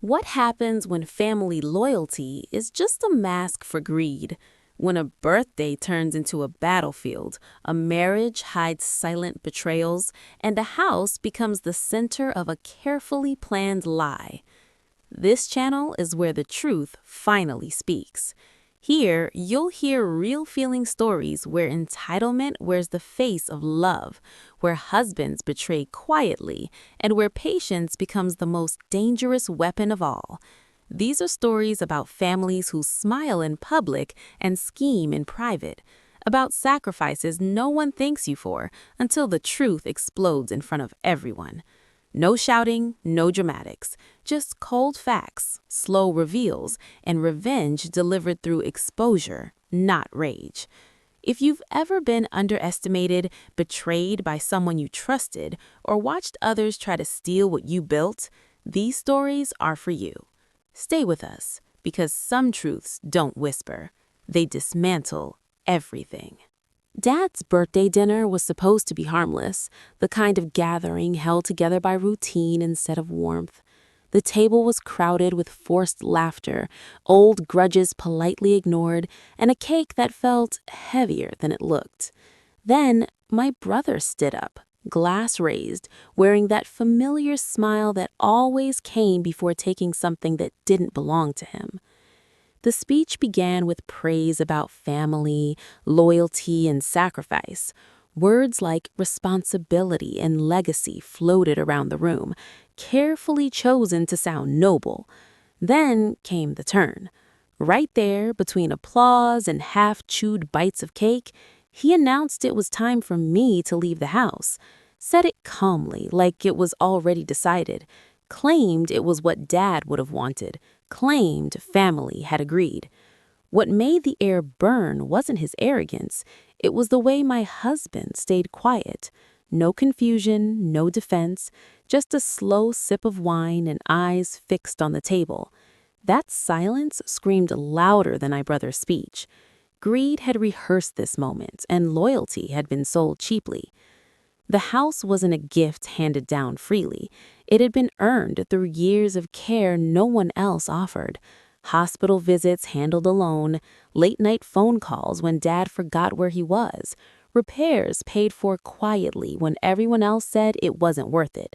What happens when family loyalty is just a mask for greed? When a birthday turns into a battlefield, a marriage hides silent betrayals, and a house becomes the center of a carefully planned lie. This channel is where the truth finally speaks. Here, you'll hear real feeling stories where entitlement wears the face of love, where husbands betray quietly, and where patience becomes the most dangerous weapon of all. These are stories about families who smile in public and scheme in private, about sacrifices no one thanks you for until the truth explodes in front of everyone. No shouting, no dramatics, just cold facts, slow reveals, and revenge delivered through exposure, not rage. If you've ever been underestimated, betrayed by someone you trusted, or watched others try to steal what you built, these stories are for you. Stay with us, because some truths don't whisper. They dismantle everything. Dad's birthday dinner was supposed to be harmless, the kind of gathering held together by routine instead of warmth. The table was crowded with forced laughter, old grudges politely ignored, and a cake that felt heavier than it looked. Then my brother stood up, glass raised, wearing that familiar smile that always came before taking something that didn't belong to him. The speech began with praise about family, loyalty, and sacrifice. Words like responsibility and legacy floated around the room, carefully chosen to sound noble. Then came the turn. Right there, between applause and half-chewed bites of cake, he announced it was time for me to leave the house. Said it calmly, like it was already decided. Claimed it was what Dad would have wanted. Claimed family had agreed. What made the air burn wasn't his arrogance. It was the way my husband stayed quiet. No confusion, no defense, just a slow sip of wine and eyes fixed on the table. That silence screamed louder than my brother's speech. Greed had rehearsed this moment, and loyalty had been sold cheaply. The house wasn't a gift handed down freely. It had been earned through years of care no one else offered. Hospital visits handled alone, late-night phone calls when Dad forgot where he was, repairs paid for quietly when everyone else said it wasn't worth it.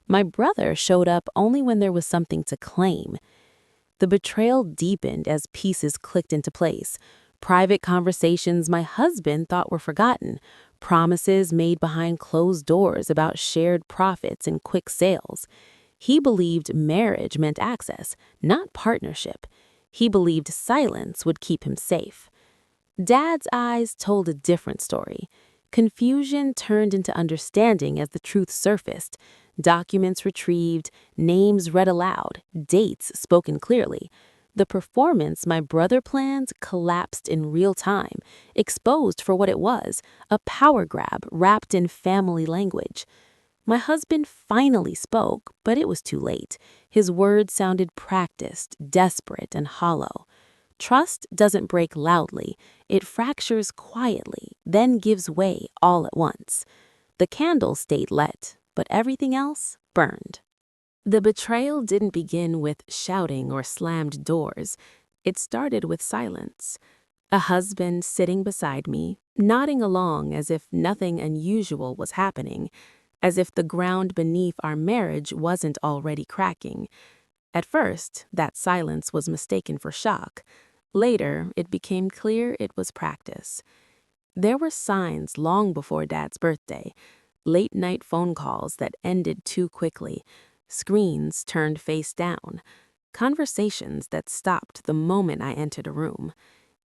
My brother showed up only when there was something to claim. The betrayal deepened as pieces clicked into place. Private conversations my husband thought were forgotten, promises made behind closed doors about shared profits and quick sales. He believed marriage meant access, not partnership. He believed silence would keep him safe. Dad's eyes told a different story. Confusion turned into understanding as the truth surfaced. Documents retrieved, names read aloud, dates spoken clearly. The performance my brother planned collapsed in real time, exposed for what it was, a power grab wrapped in family language. My husband finally spoke, but it was too late. His words sounded practiced, desperate, and hollow. Trust doesn't break loudly. It fractures quietly, then gives way all at once. The candle stayed lit, but everything else burned. The betrayal didn't begin with shouting or slammed doors. It started with silence. A husband sitting beside me, nodding along as if nothing unusual was happening, as if the ground beneath our marriage wasn't already cracking. At first, that silence was mistaken for shock. Later, it became clear it was practice. There were signs long before Dad's birthday, late-night phone calls that ended too quickly, screens turned face down, conversations that stopped the moment I entered a room.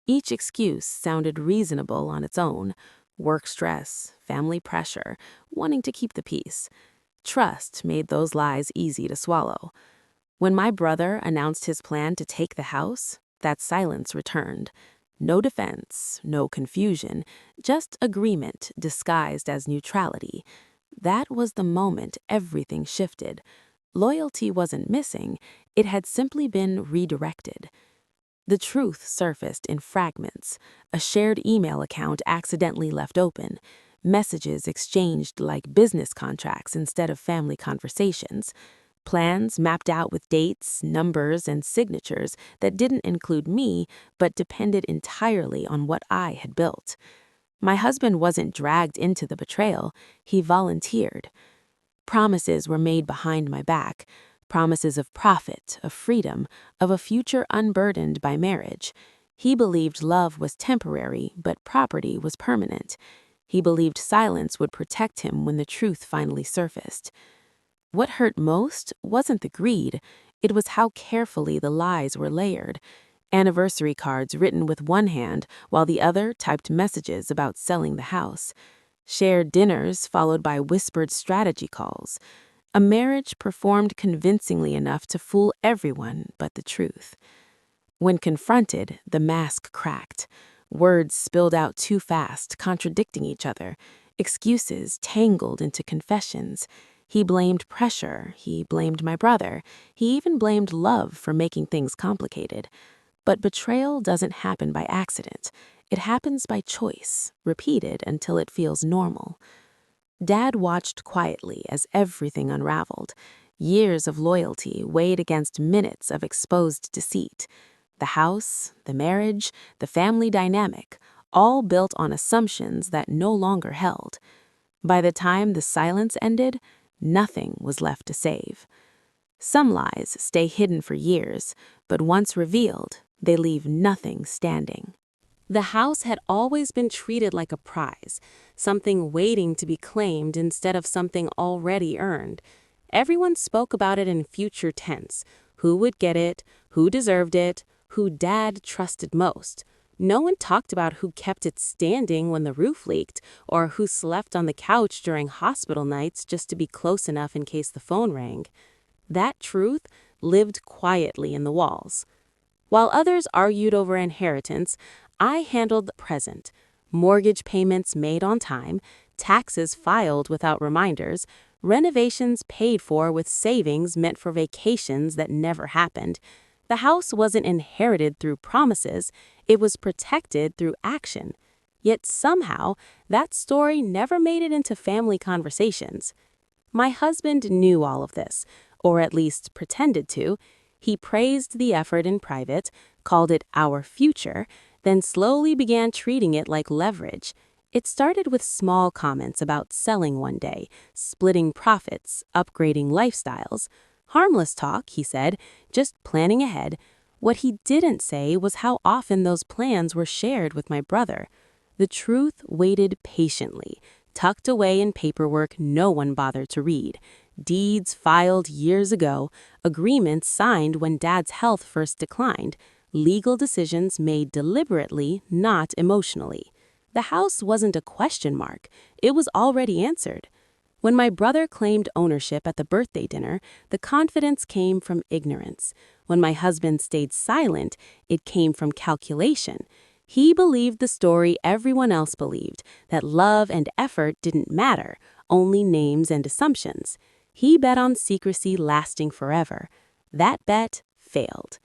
Each excuse sounded reasonable on its own: work stress, family pressure, wanting to keep the peace. Trust made those lies easy to swallow. When my brother announced his plan to take the house, that silence returned. No defense, no confusion, just agreement disguised as neutrality. That was the moment everything shifted. Loyalty wasn't missing, it had simply been redirected. The truth surfaced in fragments: a shared email account accidentally left open, messages exchanged like business contracts instead of family conversations, Plans mapped out with dates, numbers, and signatures that didn't include me but depended entirely on what I had built. My husband wasn't dragged into the betrayal, he volunteered. Promises were made behind my back, promises of profit, of freedom, of a future unburdened by marriage. He believed love was temporary, but property was permanent. He believed silence would protect him when the truth finally surfaced. What hurt most wasn't the greed, it was how carefully the lies were layered. Anniversary cards written with one hand while the other typed messages about selling the house. Shared dinners followed by whispered strategy calls. A marriage performed convincingly enough to fool everyone but the truth. When confronted, the mask cracked. Words spilled out too fast, contradicting each other. Excuses tangled into confessions. He blamed pressure, he blamed my brother, he even blamed love for making things complicated. But betrayal doesn't happen by accident. It happens by choice, repeated until it feels normal. Dad watched quietly as everything unraveled. Years of loyalty weighed against minutes of exposed deceit. The house, the marriage, the family dynamic, all built on assumptions that no longer held. By the time the silence ended, nothing was left to save. Some lies stay hidden for years, but once revealed, they leave nothing standing. The house had always been treated like a prize, something waiting to be claimed instead of something already earned. Everyone spoke about it in future tense. Who would get it, who deserved it, who Dad trusted most. No one talked about who kept it standing when the roof leaked, or who slept on the couch during hospital nights just to be close enough in case the phone rang. That truth lived quietly in the walls. While others argued over inheritance, I handled the present. Mortgage payments made on time, taxes filed without reminders, renovations paid for with savings meant for vacations that never happened. The house wasn't inherited through promises, it was protected through action. Yet somehow, that story never made it into family conversations. My husband knew all of this, or at least pretended to. He praised the effort in private, called it our future, then slowly began treating it like leverage. It started with small comments about selling one day, splitting profits, upgrading lifestyles. Harmless talk, he said, just planning ahead. What he didn't say was how often those plans were shared with my brother. The truth waited patiently, tucked away in paperwork no one bothered to read. Deeds filed years ago, agreements signed when Dad's health first declined, legal decisions made deliberately, not emotionally. The house wasn't a question mark, it was already answered. When my brother claimed ownership at the birthday dinner, the confidence came from ignorance. When my husband stayed silent, it came from calculation. He believed the story everyone else believed, that love and effort didn't matter, only names and assumptions. He bet on secrecy lasting forever. That bet failed.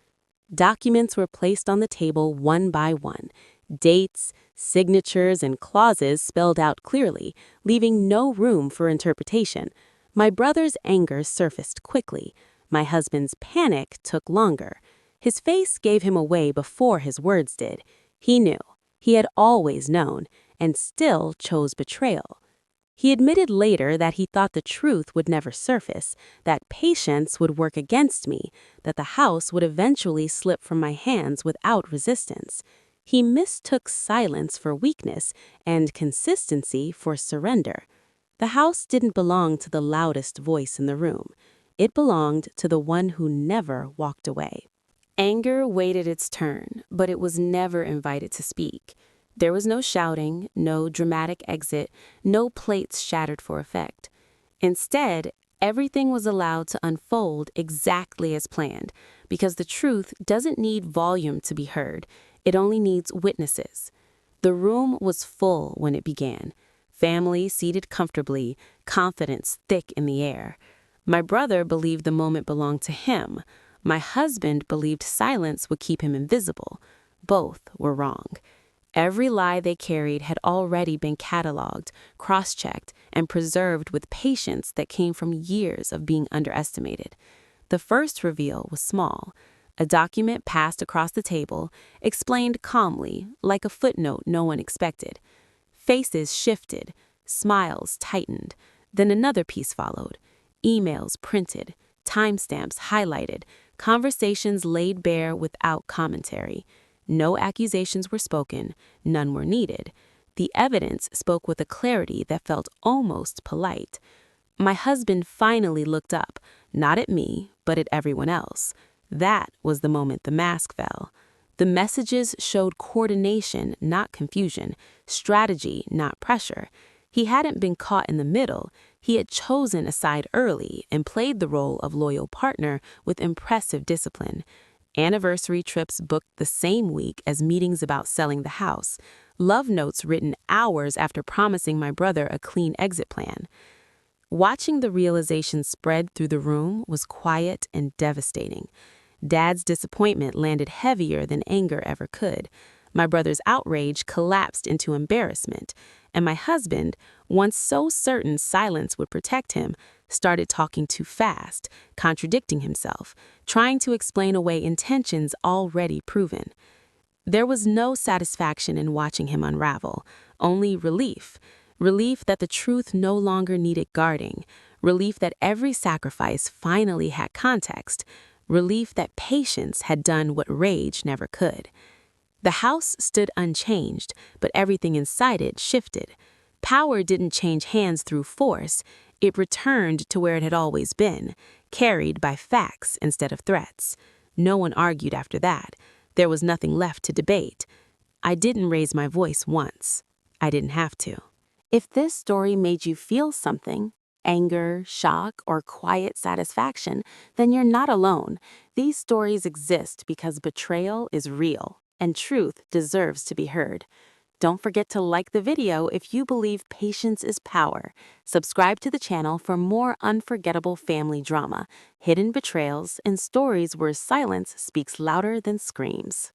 Documents were placed on the table one by one. Dates, signatures, and clauses spelled out clearly, leaving no room for interpretation. My brother's anger surfaced quickly. My husband's panic took longer. His face gave him away before his words did. He knew. He had always known, and still chose betrayal. He admitted later that he thought the truth would never surface, that patience would work against me, that the house would eventually slip from my hands without resistance. He mistook silence for weakness and consistency for surrender. The house didn't belong to the loudest voice in the room. It belonged to the one who never walked away. Anger waited its turn, but it was never invited to speak. There was no shouting, no dramatic exit, no plates shattered for effect. Instead, everything was allowed to unfold exactly as planned, because the truth doesn't need volume to be heard. It only needs witnesses. The room was full when it began. Family seated comfortably, confidence thick in the air. My brother believed the moment belonged to him. My husband believed silence would keep him invisible. Both were wrong. Every lie they carried had already been cataloged, cross-checked, and preserved with patience that came from years of being underestimated. The first reveal was small. A document passed across the table, explained calmly, like a footnote no one expected. Faces shifted, smiles tightened. Then another piece followed. Emails printed, timestamps highlighted, conversations laid bare without commentary. No accusations were spoken, none were needed. The evidence spoke with a clarity that felt almost polite. My husband finally looked up, not at me, but at everyone else. That was the moment the mask fell. The messages showed coordination, not confusion, strategy, not pressure. He hadn't been caught in the middle. He had chosen a side early and played the role of loyal partner with impressive discipline. Anniversary trips booked the same week as meetings about selling the house. Love notes written hours after promising my brother a clean exit plan. Watching the realization spread through the room was quiet and devastating. Dad's disappointment landed heavier than anger ever could. My brother's outrage collapsed into embarrassment, and my husband, once so certain silence would protect him, started talking too fast, contradicting himself, trying to explain away intentions already proven. There was no satisfaction in watching him unravel, only relief. Relief that the truth no longer needed guarding, relief that every sacrifice finally had context, relief that patience had done what rage never could. The house stood unchanged, but everything inside it shifted. Power didn't change hands through force. It returned to where it had always been, carried by facts instead of threats. No one argued after that. There was nothing left to debate. I didn't raise my voice once. I didn't have to. If this story made you feel something, anger, shock, or quiet satisfaction, then you're not alone. These stories exist because betrayal is real, and truth deserves to be heard. Don't forget to like the video if you believe patience is power. Subscribe to the channel for more unforgettable family drama, hidden betrayals, and stories where silence speaks louder than screams.